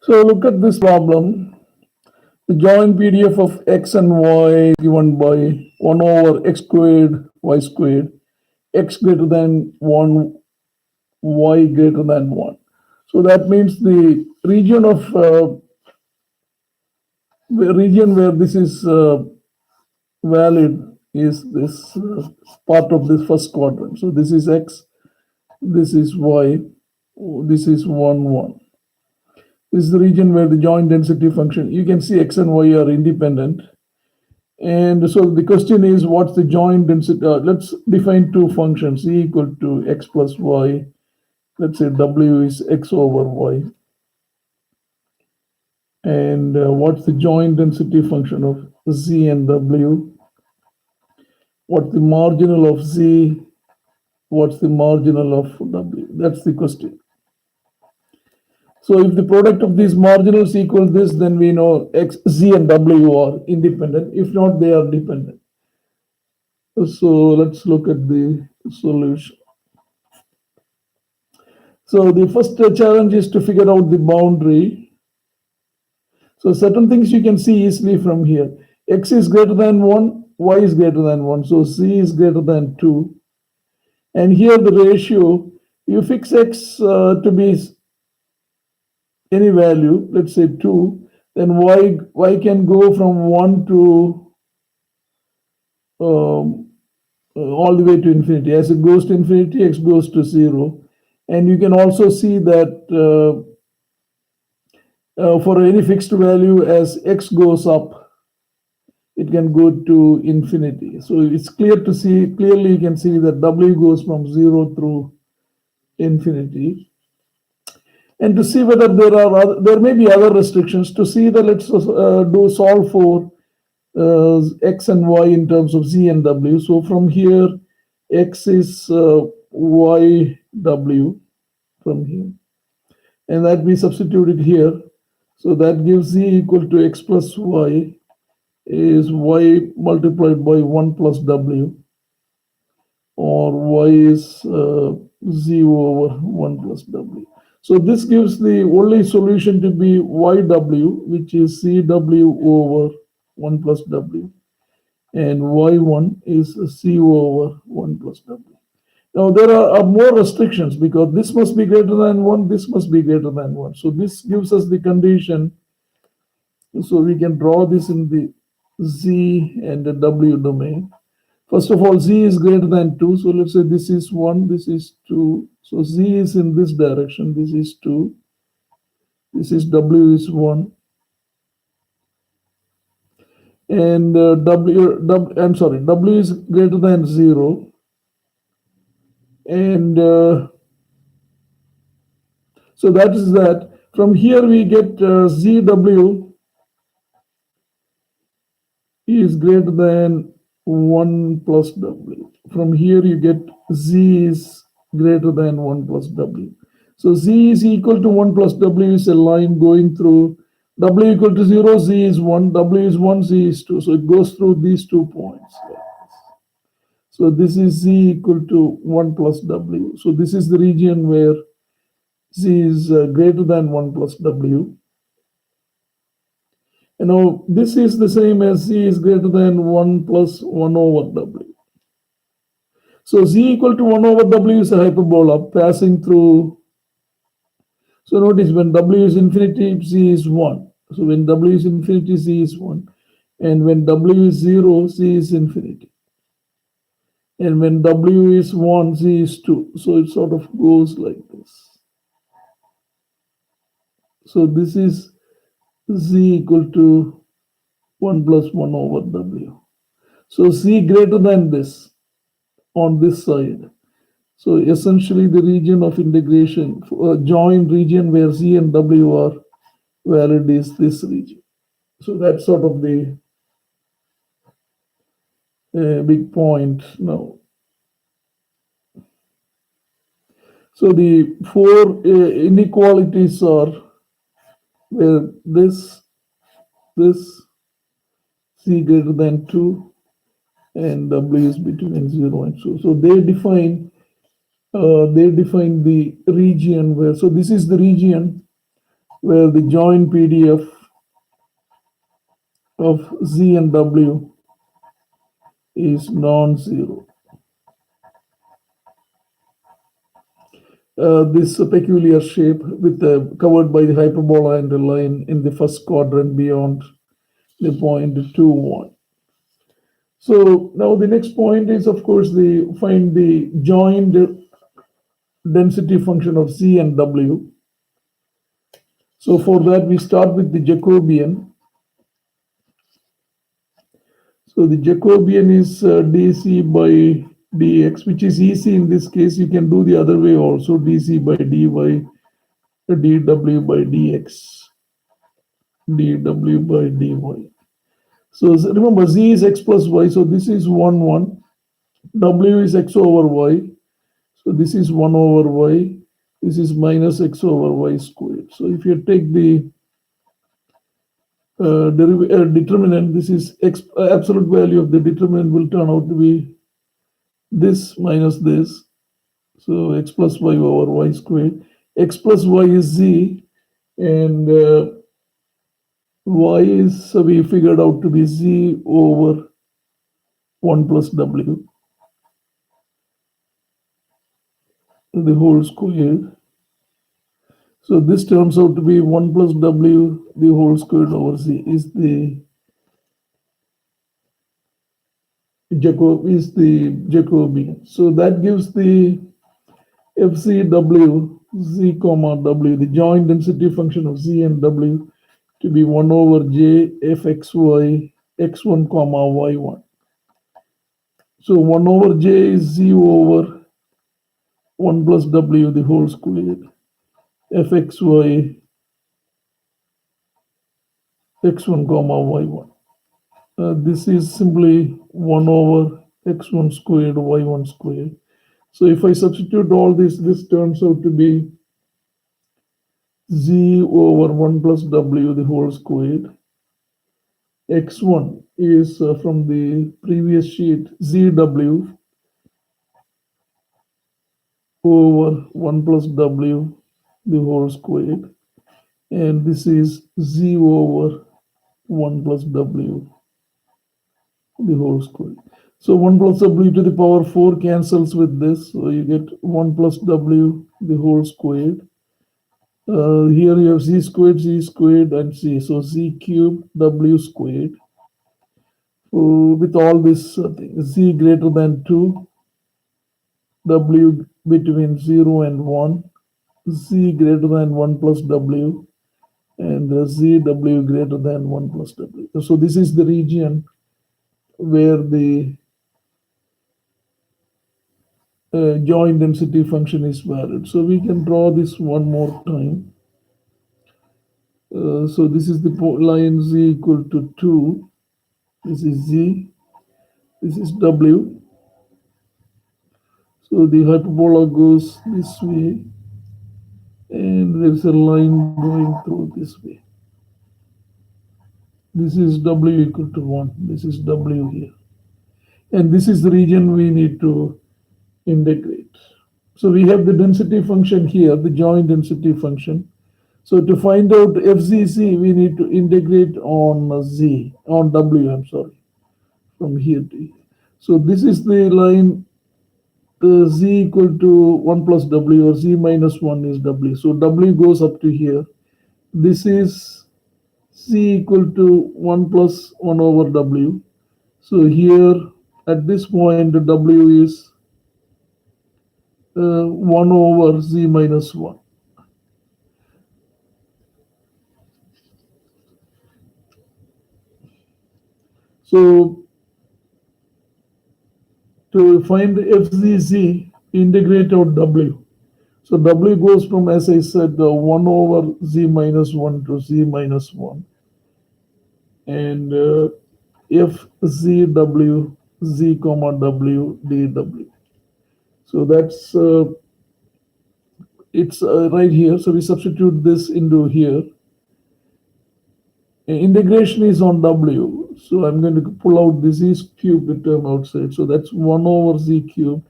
So look at this problem. The joint PDF of x and y given by 1 over x squared, y squared, x greater than 1, y greater than 1. So that means the region of region where this is valid is this part of this first quadrant. So this is x, this is y, this is 1, 1. This is the region where the joint density function, you can see x and y are independent. And so the question is, what's the joint density? Let's define two functions, e equal to x plus y. Let's say w is x over y. And what's the joint density function of z and w? What's the marginal of z? What's the marginal of w? That's the question. So if the product of these marginals equals this, then we know x, z, and w are independent. If not, they are dependent. So let's look at the solution. So the first challenge is to figure out the boundary. So certain things you can see easily from here. X is greater than 1, y is greater than 1. So z is greater than 2. And here the ratio, you fix x to be any value, let's say 2, then y can go from 1 to all the way to infinity. As it goes to infinity, x goes to 0. And you can also see that for any fixed value, as x goes up, it can go to infinity. So it's clear to see, clearly you can see that w goes from 0 through infinity. And to see whether there may be other restrictions, to see that let's solve for x and y in terms of z and w. So from here, x is y w from here, and that we substituted here. So that gives z equal to x plus y is y multiplied by 1 plus w, or y is z over 1 plus w. So this gives the only solution to be yw, which is cw over 1 plus w, and y1 is c over 1 plus w. Now there are more restrictions because this must be greater than 1, this must be greater than 1. So this gives us the condition. So we can draw this in the z and the w domain. First of all, z is greater than 2. So let's say this is 1, this is 2. So z is in this direction, this is 2. This is w is 1. And w is greater than 0. And so that is that. From here we get zw is greater than 1 plus w. From here you get z is greater than 1 plus w. So z is equal to 1 plus w is a line going through w equal to 0, z is 1, w is 1, z is 2. So it goes through these 2 points. So this is z equal to 1 plus w. So this is the region where z is greater than 1 plus w. You know, this is the same as z is greater than 1 plus 1 over w. So z equal to 1 over w is a hyperbola passing through. So notice when w is infinity, z is 1. So when w is infinity, z is 1. And when w is 0, z is infinity. And when w is 1, z is 2. So it sort of goes like this. So this is z equal to 1 plus 1 over w. So z greater than this on this side. So essentially the region of integration, joint region where z and w are valid is this region. So that's sort of the big point now. So the 4 inequalities are where this, c greater than 2, and w is between 0 and 2. So they define the region where, so this is the region where the joint PDF of Z and W is non-zero. This peculiar shape with covered by the hyperbola and the line in the first quadrant beyond the point 2, 1. So now the next point is, of course, find the joint density function of Z and W. So for that, we start with the Jacobian. So the Jacobian is dc by dx, which is easy in this case. You can do the other way also, dc by dy, dw by dx, dw by dy. So remember, z is x plus y, so this is 1, 1. W is x over y, so this is 1 over y. This is minus x over y squared. So if you take the determinant, this is absolute value of the determinant will turn out to be this minus this. So x plus y over y squared. X plus y is z, and y is we figured out to be z over 1 plus w, the whole squared. So this turns out to be 1 plus w, the whole squared over z is the Jacobian. So that gives the FCW, z comma w, the joint density function of z and w, to be 1 over j fxy x1 comma y1. So 1 over j is z over 1 plus w, the whole squared, fxy x1 comma y1. This is simply 1 over x1 squared y1 squared. So if I substitute all this, this turns out to be z over 1 plus w, the whole squared. X1 is from the previous sheet, zw over 1 plus w, the whole squared. And this is z over 1 plus w, the whole squared. So 1 plus w to the power 4 cancels with this. So you get 1 plus w, the whole squared. Here you have z squared, and c. So z cubed, w squared. With all this z greater than 2, w between 0 and 1, z greater than 1 plus w, and zw greater than 1 plus w. So this is the region where the joint density function is valid. So we can draw this one more time. So this is the line z equal to 2. This is z. This is w. So the hyperbola goes this way, and there's a line going through this way. This is w equal to 1. This is w here. And this is the region we need to integrate. So we have the density function here, the joint density function. So to find out FZZ, we need to integrate on W, I'm sorry, from here to here. So this is the line, Z equal to 1 plus W, or Z minus 1 is W. So W goes up to here. This is Z equal to 1 plus 1 over W. So here, at this point, the W is 1 over Z minus 1. So to find FZZ, integrate out W. So W goes from, as I said, 1 over Z minus 1 to Z minus 1. And FZW, Z comma W, dW. So that's, it's right here. So we substitute this into here. Integration is on W. So I'm going to pull out the Z cubed term outside. So that's 1 over Z cubed,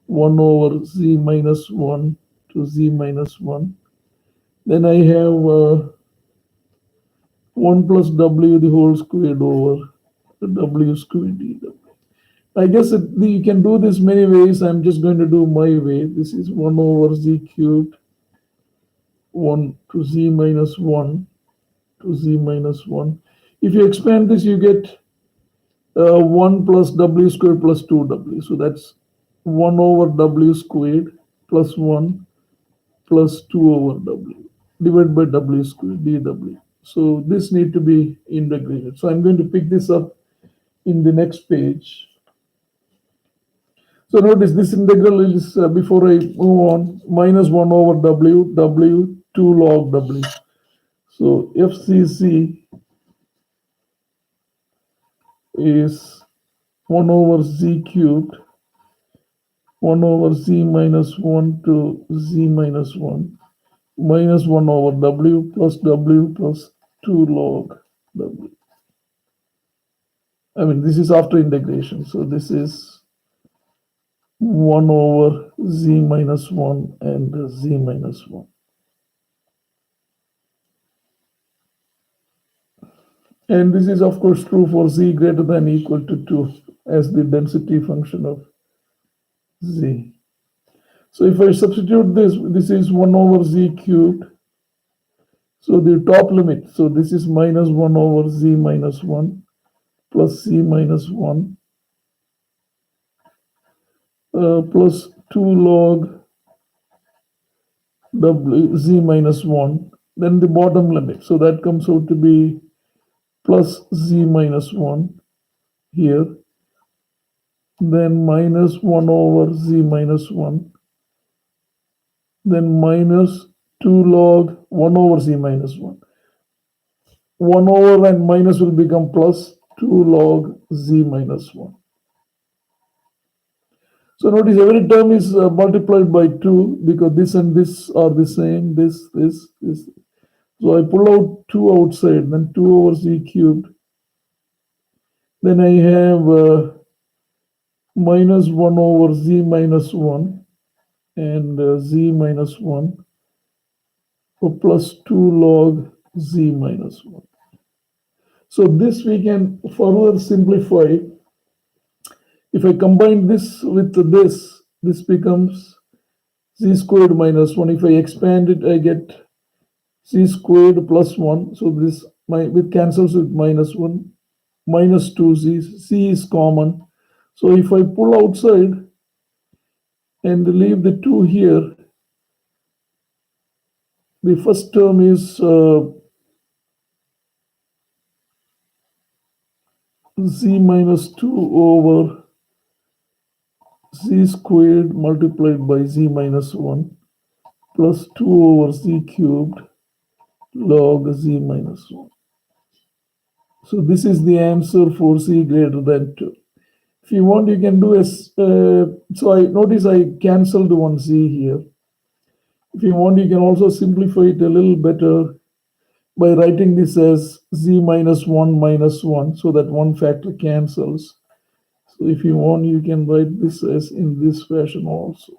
1 over Z minus 1 to Z minus 1. Then I have 1 plus w the whole squared over w squared dw. I guess you can do this many ways. I'm just going to do my way. This is 1 over z cubed 1 to z minus 1 to z minus 1. If you expand this, you get 1 plus w squared plus 2w. So that's 1 over w squared plus 1 plus 2 over w divided by w squared dw. So this need to be integrated. So I'm going to pick this up in the next page. So notice this integral is, before I move on, minus 1 over w 2 log w. So FCC is 1 over z cubed 1 over z minus 1 to z minus 1 minus 1 over w plus 2 log w. I mean, this is after integration. So this is 1 over z minus 1 and z minus 1. And this is, of course, true for z greater than or equal to 2 as the density function of z. So if I substitute this is 1 over z cubed. So the top limit, so this is minus 1 over z minus 1 plus z minus 1 plus 2 log w z minus 1. Then the bottom limit, so that comes out to be plus z minus 1 here. Then minus 1 over z minus 1. Then minus 2 log 1 over z minus 1. 1 over and minus will become plus 2 log z minus 1. So notice every term is multiplied by 2 because this and this are the same, this. So I pull out 2 outside, then 2 over z cubed. Then I have minus 1 over z minus 1 and z minus 1 plus 2 log z minus 1. So this we can further simplify. If I combine this with this becomes z squared minus 1. If I expand it, I get z squared plus 1. So this it cancels with minus 1, minus 2z. Z is common. So if I pull outside and leave the 2 here, the first term is z minus 2 over z squared multiplied by z minus 1 plus 2 over z cubed log z minus 1. So this is the answer for z greater than 2. If you want, you can do so I notice I cancelled one z here. If you want, you can also simplify it a little better by writing this as z minus 1 minus 1, so that one factor cancels. So if you want, you can write this as in this fashion also.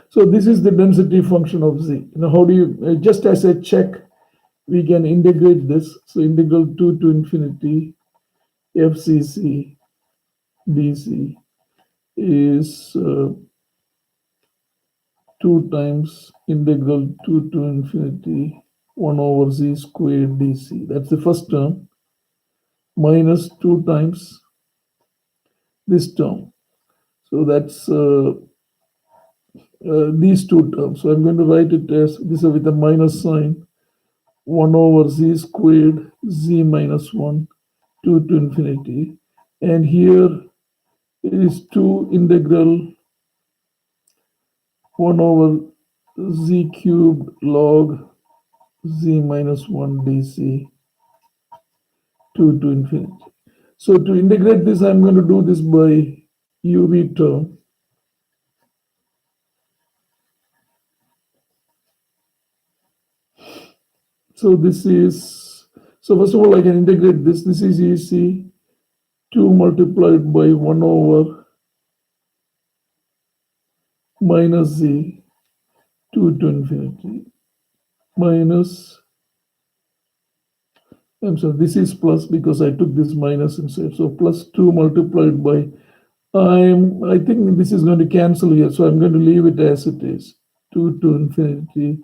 So this is the density function of z. Now how do you, just as a check, we can integrate this. So integral 2 to infinity FCC dc is 2 times integral 2 to infinity 1 over z squared dc. That's the first term, minus 2 times this term. So that's these two terms. So I'm going to write it as this with a minus sign, 1 over z squared z minus 1 2 to infinity. And here is 2 integral 1 over z cubed log z minus 1 dc 2 to infinity. So to integrate this, I'm going to do this by uv term. So this is, so first of all, I can integrate this. This is EC 2 multiplied by 1 over minus z 2 to infinity minus, I'm sorry, this is plus because I took this minus inside. So plus 2 multiplied by, I think this is going to cancel here. So I'm going to leave it as it is. 2 to infinity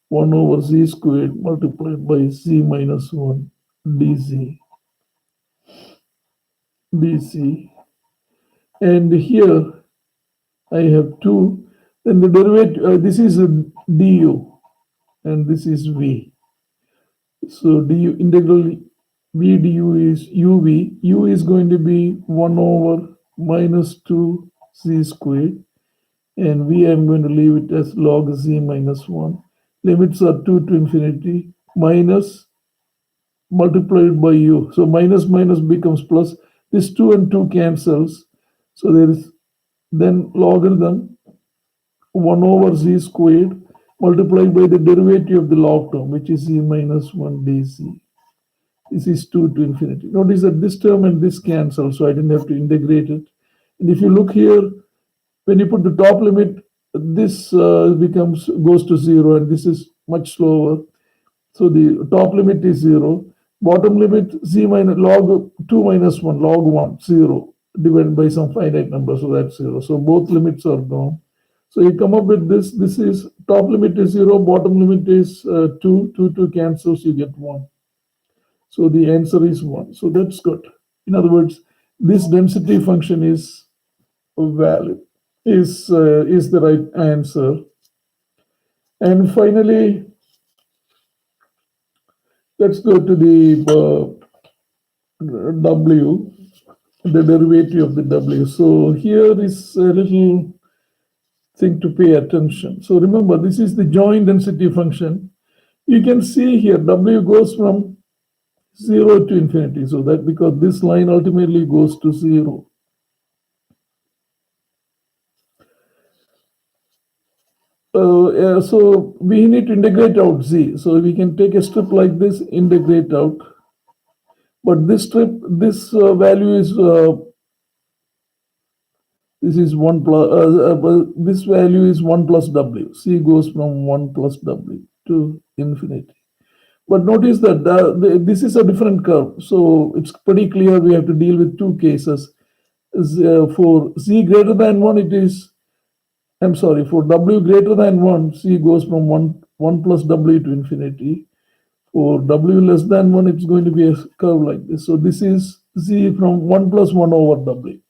1 over z squared multiplied by z minus 1 dz dc. And here I have 2. Then the derivative, this is a du and this is v. So du integral v du is uv. U is going to be 1 over minus 2 z squared. And v I'm going to leave it as log z minus 1. Limits are 2 to infinity minus multiplied by u. So minus minus becomes plus. This 2 and 2 cancels. So there is then logarithm 1 over z squared multiplied by the derivative of the log term, which is z minus 1 dz. This is 2 to infinity. Notice that this term and this cancel, so I didn't have to integrate it. And if you look here, when you put the top limit, this goes to 0, and this is much slower. So the top limit is 0. Bottom limit z minus log 2 minus 1, log 1, 0, divided by some finite number, so that's 0. So both limits are gone. So you come up with this. This is top limit is 0, bottom limit is 2. 2 cancels, you get 1. So the answer is 1. So that's good. In other words, this density function is valid, is the right answer. And finally, let's go to the w, the derivative of the w. So here is a little thing to pay attention. So remember, this is the joint density function. You can see here w goes from 0 to infinity. So that because this line ultimately goes to 0. So we need to integrate out z. So we can take a strip like this, integrate out. But this strip, this value is this is 1 plus, this value is 1 plus w. C goes from 1 plus w to infinity. But notice that this is a different curve. So it's pretty clear we have to deal with two cases. For c greater than 1, it is, I'm sorry, for w greater than 1, c goes from 1 plus w to infinity. For w less than 1, it's going to be a curve like this. So this is z from 1 plus 1 over w.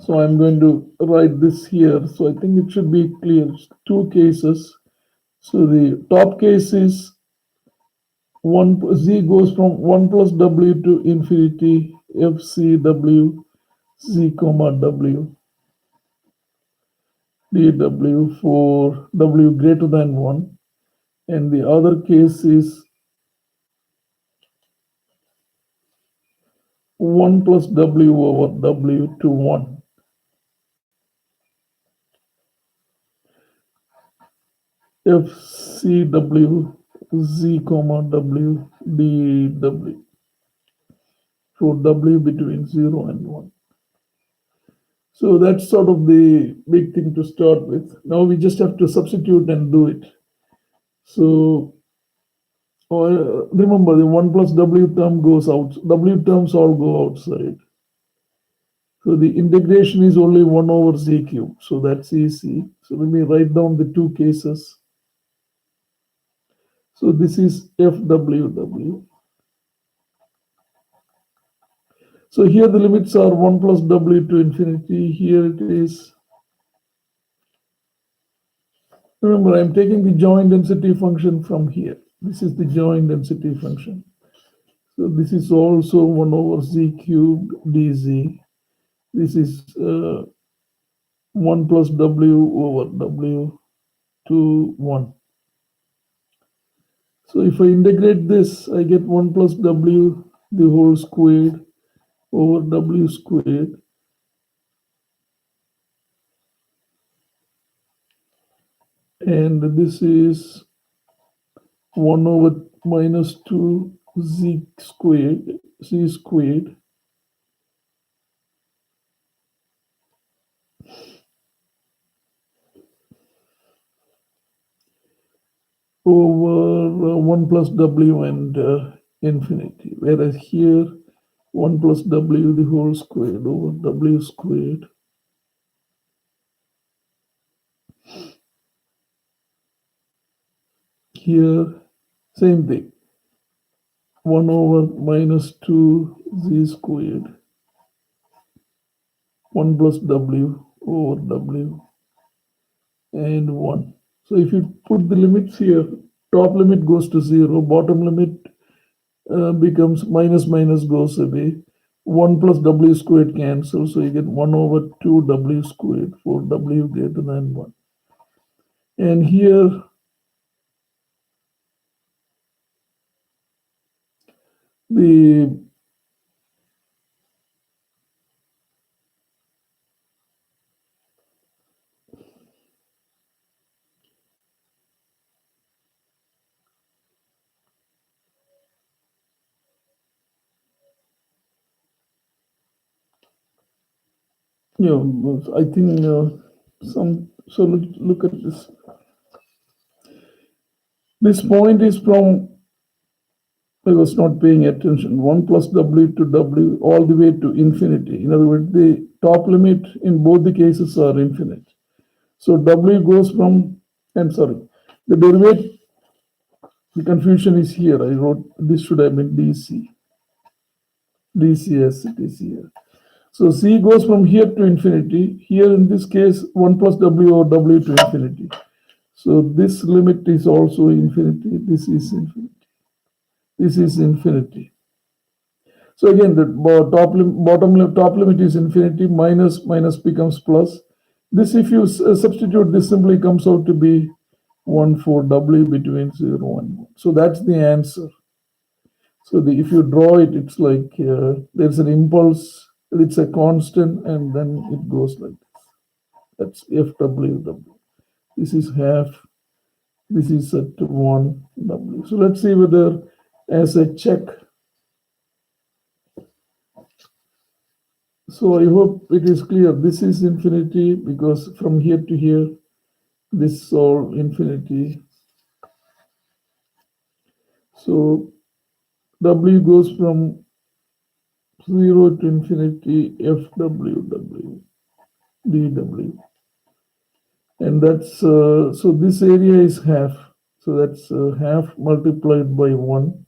So I'm going to write this here. So I think it should be clear. Two cases. So the top case is 1 z goes from 1 plus w to infinity f c w z comma w dw for w greater than 1. And the other case is 1 plus w over w to 1. FCW z comma w dw for w between 0 and 1. So that's sort of the big thing to start with. Now we just have to substitute and do it. So remember the 1 plus w term goes out. W terms all go outside. So the integration is only 1 over z cube. So that's easy. So let me write down the two cases. So this is FWW. So here the limits are 1 plus w to infinity. Here it is. Remember, I'm taking the joint density function from here. This is the joint density function. So this is also 1 over z cubed dz. This is 1 plus w over w to 1. So if I integrate this, I get 1 plus w the whole squared over w squared. And this is 1 over minus 2 z squared c squared over 1 plus w and infinity, whereas here 1 plus w the whole squared over w squared. Here, same thing, 1 over minus 2 z squared, 1 plus w over w, and 1. So if you put the limits here, top limit goes to 0, bottom limit becomes minus minus goes away. 1 plus w squared cancels, so you get 1 over 2 w squared for w greater than 1. And here, the I think so look at this. This point is from, I was not paying attention, 1 plus w to w all the way to infinity. In other words, the top limit in both the cases are infinite. So w goes from, I'm sorry, the derivative, the confusion is here. I wrote, this should have been dc. dc as it is here. So c goes from here to infinity. Here in this case, 1 plus w over w to infinity. So this limit is also infinity. This is infinity. This is infinity. So again, the top limit is infinity. Minus minus becomes plus. This, if you substitute, this simply comes out to be 1 for w between 0 and 1. So that's the answer. So if you draw it, it's like there's an impulse, it's a constant, and then it goes like this. That's FWW. This is half, this is at 1 W. So let's see whether, as a check. So I hope it is clear. This is infinity because from here to here, this is all infinity. So W goes from 0 to infinity, FWW, dW. And that's, so this area is half. So that's half multiplied by 1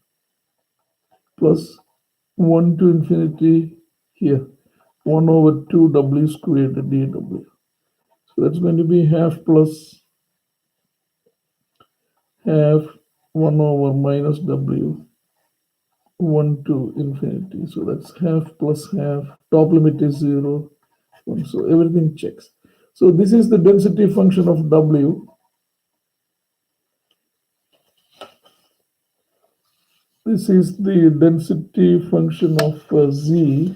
plus 1 to infinity here, 1 over 2 W squared dW. So that's going to be half plus half 1 over minus W, 1 to infinity. So that's half plus half. Top limit is 0. 1. So everything checks. So this is the density function of W. This is the density function of Z.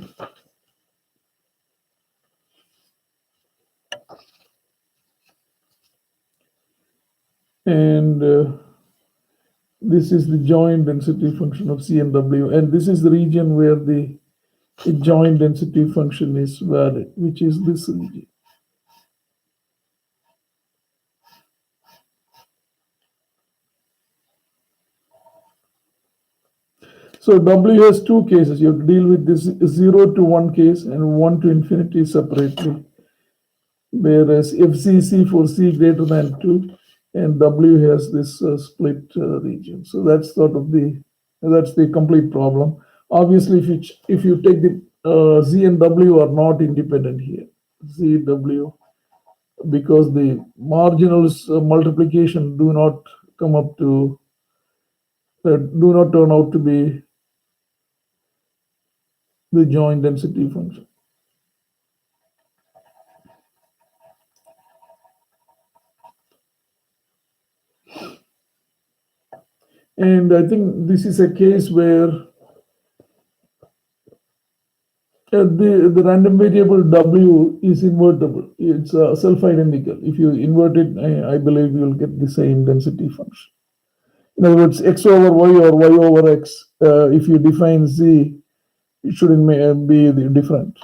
And this is the joint density function of C and W. And this is the region where the joint density function is valid, which is this region. So W has two cases. You have to deal with this 0 to 1 case and 1 to infinity separately. Whereas FCC for C greater than 2, and W has this split region. So that's sort of that's the complete problem. Obviously, if you take the Z and W are not independent here. Z, W, because the marginals multiplication do not come up to, do not turn out to be the joint density function. And I think this is a case where the random variable W is invertible. It's self-identical. If you invert it, I believe you will get the same density function. In other words, X over Y or Y over X, if you define Z, it shouldn't be different.